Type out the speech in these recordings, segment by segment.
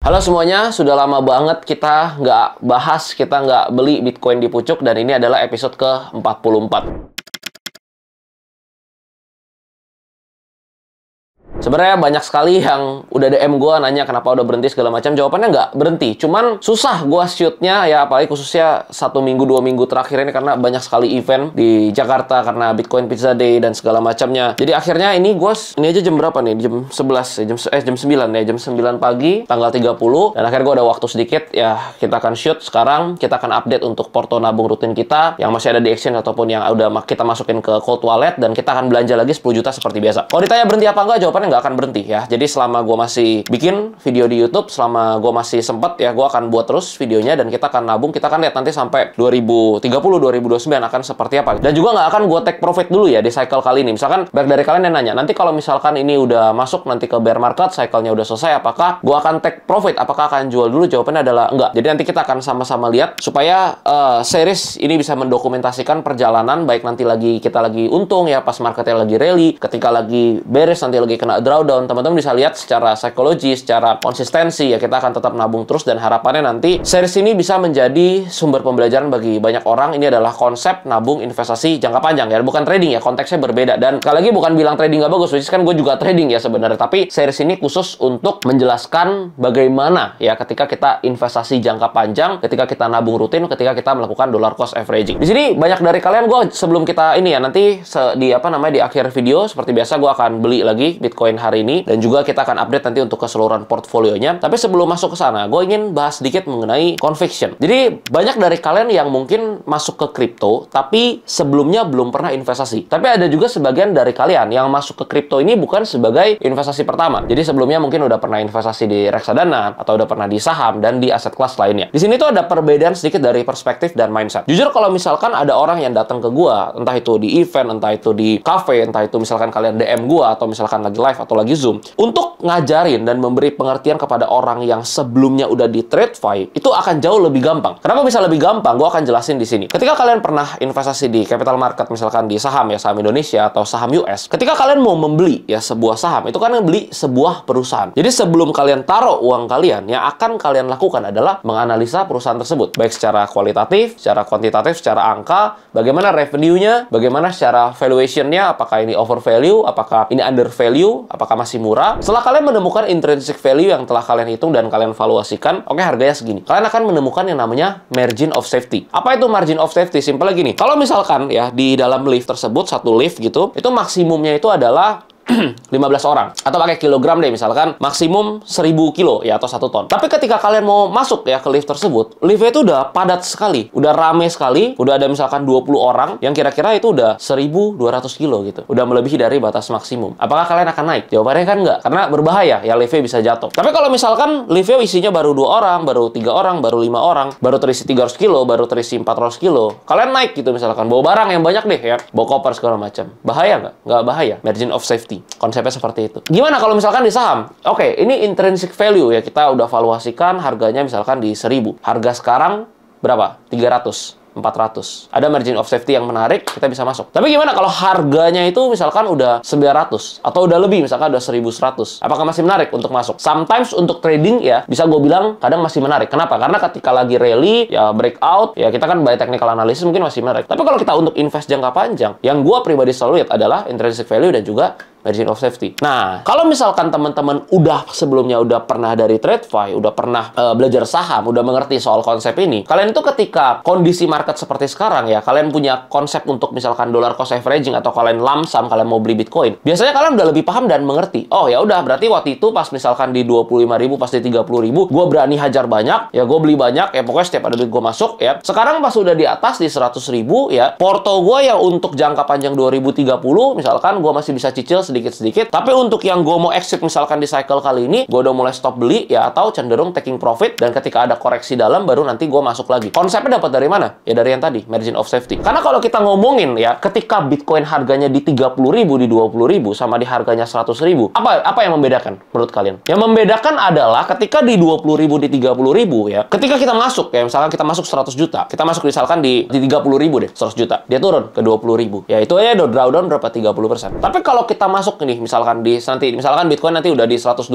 Halo semuanya, sudah lama banget kita nggak bahas, kita nggak beli Bitcoin di Pucuk, dan ini adalah episode ke-44. Sebenarnya banyak sekali yang udah DM gue nanya kenapa udah berhenti segala macam. Jawabannya nggak berhenti, cuman susah gue shootnya ya, apalagi khususnya 1 minggu 2 minggu terakhir ini karena banyak sekali event di Jakarta karena Bitcoin Pizza Day dan segala macamnya. Jadi akhirnya ini aja jam berapa nih? Jam 11, jam 9 ya, jam 9 pagi tanggal 30, dan akhirnya gue ada waktu sedikit ya, kita akan shoot sekarang. Kita akan update untuk porto nabung rutin kita yang masih ada di exchange ataupun yang udah kita masukin ke cold wallet, dan kita akan belanja lagi 10 juta seperti biasa. Kalau ditanya berhenti apa enggak, jawabannya nggak akan berhenti ya. Jadi selama gue masih bikin video di YouTube, selama gue masih sempet ya, gue akan buat terus videonya, dan kita akan nabung. Kita akan lihat nanti sampai 2030, 2029 akan seperti apa. Dan juga nggak akan gue take profit dulu ya di cycle kali ini. Misalkan banyak dari kalian yang nanya, nanti kalau misalkan ini udah masuk nanti ke bear market, cycle-nya udah selesai, apakah gue akan take profit? Apakah akan jual dulu? Jawabannya adalah enggak. Jadi nanti kita akan sama-sama lihat supaya series ini bisa mendokumentasikan perjalanan, baik nanti kita lagi untung ya pas marketnya lagi rally, ketika lagi bearish, nanti lagi kena drawdown, teman-teman bisa lihat secara psikologi, secara konsistensi ya, kita akan tetap nabung terus, dan harapannya nanti series ini bisa menjadi sumber pembelajaran bagi banyak orang. Ini adalah konsep nabung investasi jangka panjang ya, bukan trading ya, konteksnya berbeda. Dan sekali lagi bukan bilang trading nggak bagus, which is kan gue juga trading ya sebenarnya, tapi series ini khusus untuk menjelaskan bagaimana ya ketika kita investasi jangka panjang, ketika kita nabung rutin, ketika kita melakukan dollar cost averaging. Di sini banyak dari kalian, gue sebelum kita ini ya, nanti di akhir video seperti biasa gue akan beli lagi Bitcoin hari ini, dan juga kita akan update nanti untuk keseluruhan portfolionya. Tapi sebelum masuk ke sana, gue ingin bahas sedikit mengenai conviction. Jadi banyak dari kalian yang mungkin masuk ke kripto tapi sebelumnya belum pernah investasi. Tapi ada juga sebagian dari kalian yang masuk ke kripto ini bukan sebagai investasi pertama. Jadi sebelumnya mungkin udah pernah investasi di reksadana atau udah pernah di saham dan di aset kelas lainnya. Di sini tuh ada perbedaan sedikit dari perspektif dan mindset. Jujur kalau misalkan ada orang yang datang ke gua, entah itu di event, entah itu di cafe, entah itu misalkan kalian DM gua atau misalkan lagi live atau lagi Zoom, untuk ngajarin dan memberi pengertian kepada orang yang sebelumnya udah di TradeFi, itu akan jauh lebih gampang. Kenapa bisa lebih gampang? Gua akan jelasin di sini. Ketika kalian pernah investasi di capital market, misalkan di saham ya, saham Indonesia atau saham US, ketika kalian mau membeli ya sebuah saham, itu kan beli sebuah perusahaan. Jadi sebelum kalian taruh uang kalian, yang akan kalian lakukan adalah menganalisa perusahaan tersebut, baik secara kualitatif, secara kuantitatif, secara angka, bagaimana revenue-nya, bagaimana secara valuation-nya, apakah ini overvalue, apakah ini undervalue, apakah masih murah. Setelah kalian menemukan intrinsic value yang telah kalian hitung dan kalian valuasikan, oke, harganya segini, kalian akan menemukan yang namanya margin of safety. Apa itu margin of safety? Simpel gini, kalau misalkan ya di dalam lift tersebut, satu lift gitu, itu maksimumnya itu adalah 15 orang, atau pakai kilogram deh, misalkan maksimum 1000 kilo ya, atau 1 ton. Tapi ketika kalian mau masuk ya ke lift tersebut, liftnya itu udah padat sekali, udah rame sekali, udah ada misalkan 20 orang yang kira-kira itu udah 1200 kilo gitu, udah melebihi dari batas maksimum. Apakah kalian akan naik? Jawabannya kan enggak, karena berbahaya ya, liftnya bisa jatuh. Tapi kalau misalkan liftnya isinya baru 2 orang, baru 3 orang, baru 5 orang, baru terisi 300 kilo, baru terisi 400 kilo, kalian naik gitu, misalkan bawa barang yang banyak deh ya, bawa koper segala macam, bahaya nggak? Nggak bahaya. Margin of safety, konsepnya seperti itu. Gimana kalau misalkan di saham? Oke, ini intrinsic value ya, kita udah valuasikan harganya misalkan di 1000. Harga sekarang berapa? 300. 400. Ada margin of safety yang menarik, kita bisa masuk. Tapi gimana kalau harganya itu misalkan udah 900 atau udah lebih, misalkan udah 1100? Apakah masih menarik untuk masuk? Sometimes untuk trading ya, bisa gue bilang kadang masih menarik. Kenapa? Karena ketika lagi rally, ya breakout, ya kita kan by technical analysis mungkin masih menarik. Tapi kalau kita untuk invest jangka panjang, yang gue pribadi selalu lihat adalah intrinsic value dan juga margin of safety. Nah, kalau misalkan teman-teman sebelumnya udah pernah dari TradeFi, udah pernah belajar saham, udah mengerti soal konsep ini, kalian itu ketika kondisi market seperti sekarang ya, kalian punya konsep untuk misalkan dollar cost averaging atau kalian lump sum, kalian mau beli Bitcoin, biasanya kalian udah lebih paham dan mengerti. Oh ya udah, berarti waktu itu pas misalkan di 25.000, pas di 30.000, gue berani hajar banyak, ya gue beli banyak, ya pokoknya setiap ada duit gue masuk ya. Sekarang pas udah di atas di 100.000 ya, porto gue yang untuk jangka panjang 2030, misalkan gue masih bisa cicil sedikit-sedikit, tapi untuk yang gue mau exit misalkan di cycle kali ini, gue udah mulai stop beli ya, atau cenderung taking profit, dan ketika ada koreksi dalam baru nanti gue masuk lagi. Konsepnya dapat dari mana? Ya dari yang tadi, margin of safety. Karena kalau kita ngomongin ya, ketika Bitcoin harganya di 30.000, di 20.000 sama di harganya 100.000, apa yang membedakan menurut kalian? Yang membedakan adalah ketika di 20.000, di 30.000 ya, ketika kita masuk ya, misalkan kita masuk 100 juta, kita masuk misalkan di 30.000 deh, 100 juta, dia turun ke 20.000. Ya itu aja udah drawdown berapa? 30%. Tapi kalau kita masuk masuk nih, misalkan misalkan Bitcoin nanti udah di 120.000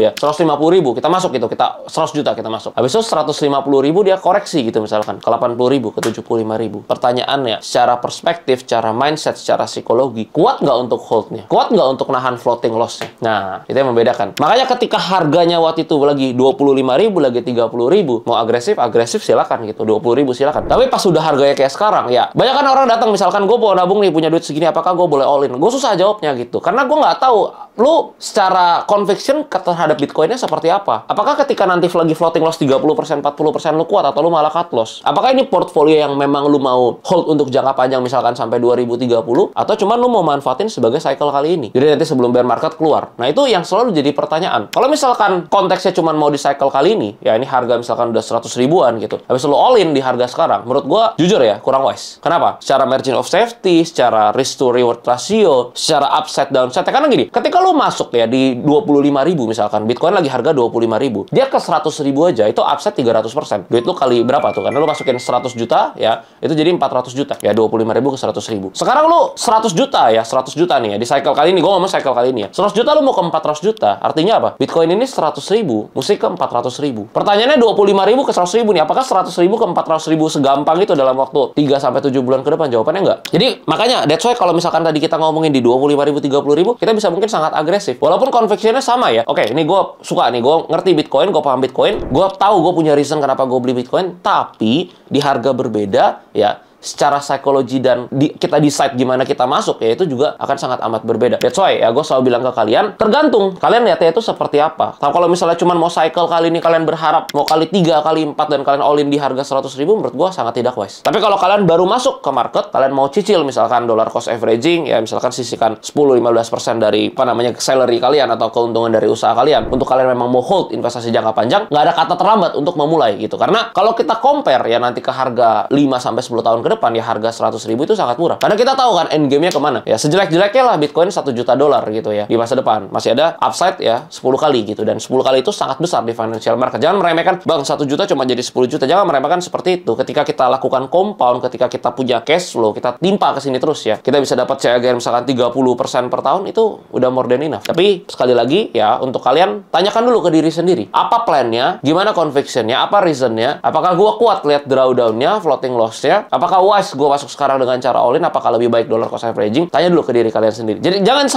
ya, 150.000 kita masuk gitu, kita 100 juta kita masuk. Habis itu 150.000 dia koreksi gitu misalkan ke 80.000, ke 75.000. Pertanyaannya, secara perspektif, secara mindset, secara psikologi, kuat nggak untuk holdnya? Kuat nggak untuk nahan floating loss-nya? Nah, itu yang membedakan. Makanya ketika harganya waktu itu lagi 25.000, lagi 30.000, mau agresif silakan gitu, 20.000 silakan. Tapi pas sudah harganya kayak sekarang, ya banyak kan orang datang misalkan gue mau nabung nih, punya duit segini, apakah gue boleh all in? Gue susah jawabnya gitu, karena gue nggak tahu lu secara conviction terhadap Bitcoinnya seperti apa. Apakah ketika nanti lagi floating loss 30%, 40% lu kuat, atau lu malah cut loss? Apakah ini portfolio yang memang lu mau hold untuk jangka panjang misalkan sampai 2030, atau cuman lu mau manfaatin sebagai cycle kali ini? Jadi nanti sebelum bear market keluar. Nah, itu yang selalu jadi pertanyaan. Kalau misalkan konteksnya cuman mau di cycle kali ini, ya ini harga misalkan udah 100 ribuan gitu, habis lu all in di harga sekarang, menurut gua jujur ya kurang wise. Kenapa? Secara margin of safety, secara risk to reward ratio, secara upside downside. Karena gini, ketika lu masuk ya di 25.000 misalkan, Bitcoin lagi harga 25.000, dia ke 100.000 aja, itu upside 300%. Duit lu kali berapa tuh? Karena lu masukin 100 juta ya, itu jadi 400 juta. Ya 25.000 ke 100.000. Sekarang lu 100 juta ya, 100 juta nih ya, di cycle kali ini, gua ngomong cycle kali ini ya. 100 juta lu mau ke 400 juta, artinya apa? Bitcoin ini 100.000, mesti ke 400.000. Pertanyaannya 25.000 ke 100.000 nih, apakah 100.000 ke 400.000 segampang itu dalam waktu 3-7 bulan ke depan? Jawabannya enggak. Jadi makanya that's why kalau misalkan tadi kita ngomongin di 25.000, 30.000, kita bisa mungkin sangat agresif. Walaupun convictionnya sama ya. Oke, ini gue suka nih, gue ngerti Bitcoin, gue paham Bitcoin, gue tahu gue punya reason kenapa gue beli Bitcoin, tapi di harga berbeda ya, secara psikologi dan kita decide gimana kita masuk, ya itu juga akan sangat amat berbeda. That's why ya gue selalu bilang ke kalian, tergantung kalian lihatnya itu seperti apa. Kalau misalnya cuma mau cycle kali ini, kalian berharap mau kali 3, kali 4 dan kalian all in di harga 100.000, menurut gue sangat tidak wise. Tapi kalau kalian baru masuk ke market, kalian mau cicil misalkan dollar cost averaging, ya misalkan sisihkan 10-15% dari salary kalian atau keuntungan dari usaha kalian, untuk kalian memang mau hold investasi jangka panjang, nggak ada kata terlambat untuk memulai gitu. Karena kalau kita compare ya nanti ke harga 5-10 tahun ke depan, ya harga 100.000 itu sangat murah. Karena kita tahu kan end game-nya kemana. Ya sejelek-jeleknya lah Bitcoin $1 juta gitu ya di masa depan. Masih ada upside ya 10 kali gitu. Dan 10 kali itu sangat besar di financial market. Jangan meremehkan, bang 1 juta cuma jadi 10 juta. Jangan meremehkan seperti itu. Ketika kita lakukan compound, ketika kita punya cash flow, kita timpa ke sini terus ya, kita bisa dapat CAGR misalkan 30% per tahun, itu udah more than enough. Tapi sekali lagi ya, untuk kalian tanyakan dulu ke diri sendiri. Apa plan-nya? Gimana conviction-nya? Apa reason-nya? Apakah gua kuat lihat drawdown-nya, floating loss-nya? Apakah wise gue masuk sekarang dengan cara all in? Apakah lebih baik dollar cost averaging? Tanya dulu ke diri kalian sendiri. Jadi jangan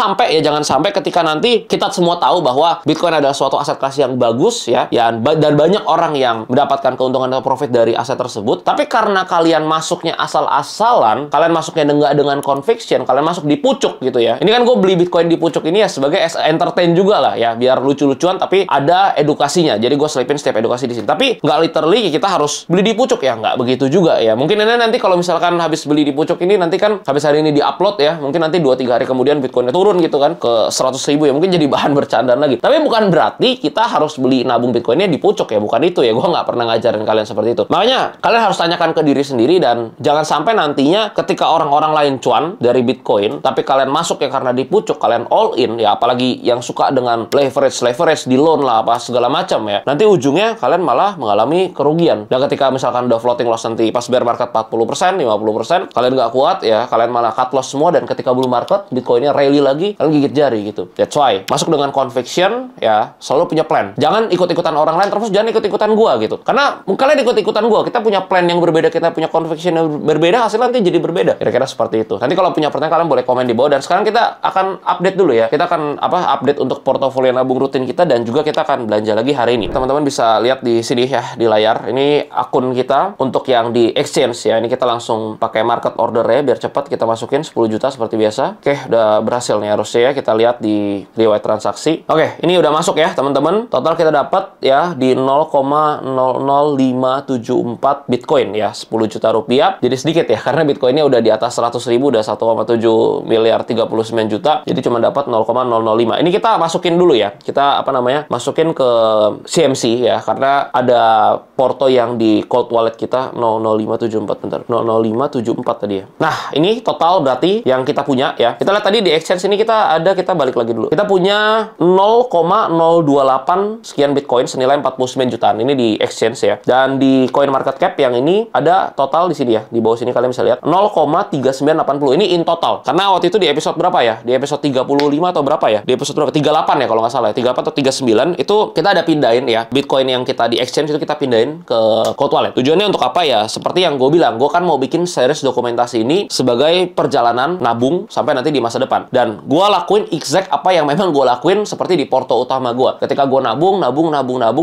sampai ketika nanti kita semua tahu bahwa Bitcoin adalah suatu aset kelas yang bagus ya, dan banyak orang yang mendapatkan keuntungan atau profit dari aset tersebut, tapi karena kalian masuknya asal-asalan, kalian masuknya nggak dengan conviction, kalian masuk di pucuk gitu ya. Ini kan gue beli Bitcoin di pucuk ini ya sebagai entertain juga lah ya, biar lucu-lucuan tapi ada edukasinya. Jadi gue selipin setiap edukasi di sini. Tapi nggak literally kita harus beli di pucuk ya, nggak begitu juga ya. Mungkin ini nanti kalau misalkan habis beli di pucuk ini, nanti kan habis hari ini di-upload ya, mungkin nanti 2-3 hari kemudian Bitcoinnya turun gitu kan ke 100.000 ya, mungkin jadi bahan bercandaan lagi. Tapi bukan berarti kita harus beli nabung Bitcoinnya di pucuk ya, bukan itu ya. Gue nggak pernah ngajarin kalian seperti itu. Makanya kalian harus tanyakan ke diri sendiri, dan jangan sampai nantinya ketika orang-orang lain cuan dari Bitcoin, tapi kalian masuk ya karena di pucuk, kalian all in ya, apalagi yang suka dengan leverage di loan lah apa segala macam ya, nanti ujungnya kalian malah mengalami kerugian. Dan ketika misalkan udah floating loss nanti pas bear market 40%, 50%, kalian nggak kuat ya, kalian malah cut loss semua, dan ketika bull market Bitcoinnya rally lagi, kalian gigit jari gitu. That's why masuk dengan conviction ya, selalu punya plan. Jangan ikut-ikutan orang lain, terus jangan ikut-ikutan gua gitu. Karena kalian ikut-ikutan gua, kita punya plan yang berbeda, kita punya conviction yang berbeda, hasilnya nanti jadi berbeda. Kira-kira seperti itu. Nanti kalau punya pertanyaan kalian boleh komen di bawah, dan sekarang kita akan update dulu ya. Kita akan update untuk portofolio nabung rutin kita, dan juga kita akan belanja lagi hari ini. Teman-teman bisa lihat di sini ya di layar. Ini akun kita untuk yang di exchange ya. Ini kita langsung pakai market order ya, biar cepat kita masukin 10 juta seperti biasa. Oke, udah berhasil nih harusnya ya. Kita lihat di riwayat transaksi. Oke, ini udah masuk ya teman-teman. Total kita dapat ya di 0,00574 Bitcoin ya, 10 juta rupiah. Jadi sedikit ya, karena Bitcoinnya udah di atas 100.000, udah 1,7 miliar 39 juta. Jadi cuma dapat 0,005. Ini kita masukin dulu ya. Kita masukin ke CMC ya, karena ada porto yang di cold wallet kita 00574, bentar. 0,00574 tadi ya. Nah, ini total berarti yang kita punya ya. Kita lihat tadi di exchange ini kita balik lagi dulu. Kita punya 0,028 sekian Bitcoin senilai 49 jutaan. Ini di exchange ya. Dan di coin market cap yang ini ada total di sini ya. Di bawah sini kalian bisa lihat 0,3980. Ini in total. Karena waktu itu di episode berapa ya? Di episode 35 atau berapa ya? Di episode berapa? 38 ya kalau nggak salah ya. 38 atau 39 itu kita ada pindahin ya. Bitcoin yang kita di exchange itu kita pindahin ke Cold Wallet. Tujuannya untuk apa ya? Seperti yang gue bilang, gue kan mau bikin series dokumentasi ini sebagai perjalanan nabung sampai nanti di masa depan. Dan gue lakuin exact apa yang memang gue lakuin seperti di porto utama gue. Ketika gue nabung,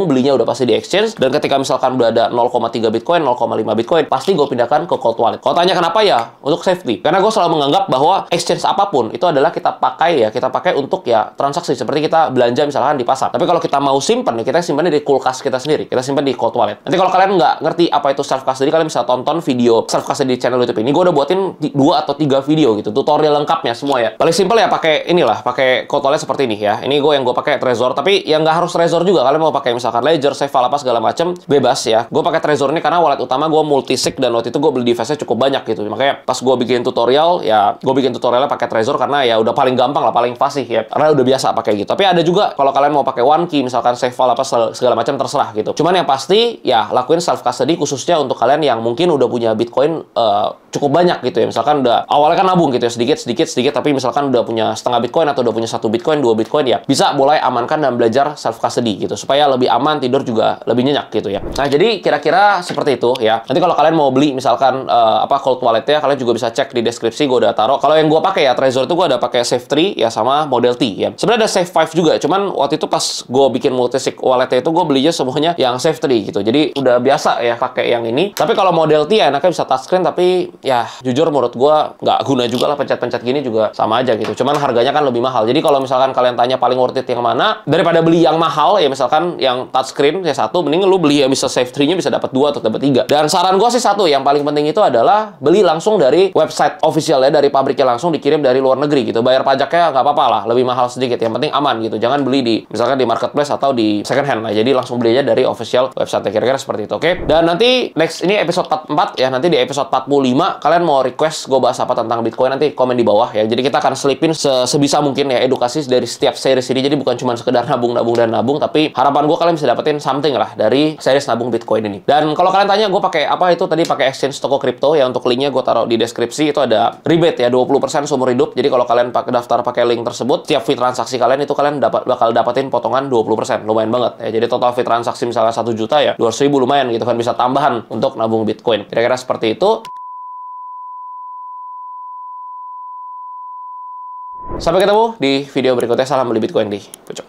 belinya udah pasti di exchange. Dan ketika misalkan udah ada 0,3 Bitcoin, 0,5 Bitcoin, pasti gue pindahkan ke Cold Wallet. Kalau tanya kenapa ya? Untuk safety. Karena gue selalu menganggap bahwa exchange apapun itu adalah kita pakai untuk ya transaksi. Seperti kita belanja misalkan di pasar. Tapi kalau kita mau simpan, kita simpannya di kulkas kita sendiri. Kita simpan di Cold Wallet. Nanti kalau kalian nggak ngerti apa itu self custody, kalian bisa tonton video self custody di channel YouTube ini. Gue udah buatin 2 atau 3 video gitu, tutorial lengkapnya semua ya. Paling simpel ya pakai pakai Cold Wallet seperti ini ya. Ini yang gue pakai Trezor, tapi yang nggak harus Trezor juga. Kalian mau pakai misalkan Ledger, Safe, apa segala macam, bebas ya. Gue pakai Trezor ini karena wallet utama gue multisig dan waktu itu gue beli device-nya cukup banyak gitu. Makanya pas gue bikin tutorial ya, gue bikin tutorialnya pakai Trezor karena ya udah paling gampang lah, paling fasih ya. Karena udah biasa pakai gitu. Tapi ada juga kalau kalian mau pakai one key misalkan Safe, apa segala macam terserah gitu. Cuman yang pasti ya lakuin self custody khususnya untuk kalian yang mungkin udah punya Bitcoin cukup banyak gitu ya. Misalkan udah awalnya kan nabung gitu ya, sedikit, tapi misalkan udah punya setengah Bitcoin atau udah punya 1 Bitcoin, 2 Bitcoin ya, bisa mulai amankan dan belajar self custody gitu supaya lebih aman, tidur juga lebih nyenyak gitu ya. Nah, jadi kira-kira seperti itu ya. Nanti kalau kalian mau beli misalkan Cold Wallet-nya, kalian juga bisa cek di deskripsi, gue udah taruh. Kalau yang gue pakai ya Trezor itu gue ada pakai Safe 3 ya sama Model T ya. Sebenarnya ada Safe 5 juga, cuman waktu itu pas gue bikin multisig wallet-nya itu gue belinya semuanya yang Safe 3 gitu. Jadi udah biasa ya pakai yang ini. Tapi kalau Model T ya enaknya bisa touchscreen, tapi ya jujur menurut gue nggak guna juga lah, pencet-pencet gini juga sama aja gitu. Cuman harganya kan lebih mahal. Jadi kalau misalkan kalian tanya paling worth it yang mana, daripada beli yang mahal ya misalkan yang touchscreen ya satu, mending lu beli ya bisa Safe 3-nya bisa dapat 2 atau dapat 3. Dan saran gue sih satu, yang paling penting itu adalah beli langsung dari website official ya, dari pabriknya langsung dikirim dari luar negeri gitu. Bayar pajaknya nggak apa-apa lah, lebih mahal sedikit. Yang penting aman gitu. Jangan beli di misalkan di marketplace atau di second hand lah. Jadi langsung beli aja dari official website. Kira-kira seperti itu, oke? Dan nanti next ini episode 44 ya. Nanti di episode 45 kalian mau request gue bahas apa tentang Bitcoin, nanti komen di bawah ya. Jadi kita akan selipin sebisa mungkin ya edukasi dari setiap series ini. Jadi bukan cuma sekedar nabung, tapi harapan gue kalian bisa dapetin something lah dari series nabung Bitcoin ini. Dan kalau kalian tanya gue pakai apa itu tadi, pakai exchange toko kripto ya. Untuk linknya gue taruh di deskripsi. Itu ada rebate ya 20% seumur hidup. Jadi kalau kalian daftar pakai link tersebut, tiap fee transaksi kalian itu kalian bakal dapetin potongan 20%. Lumayan banget ya. Jadi total fee transaksi misalnya 1 juta ya 200.000 lumayan gitu kan, bisa tambahan untuk nabung Bitcoin. Kira-kira seperti itu. Sampai ketemu di video berikutnya. Salam beli Bitcoin di Pucuk.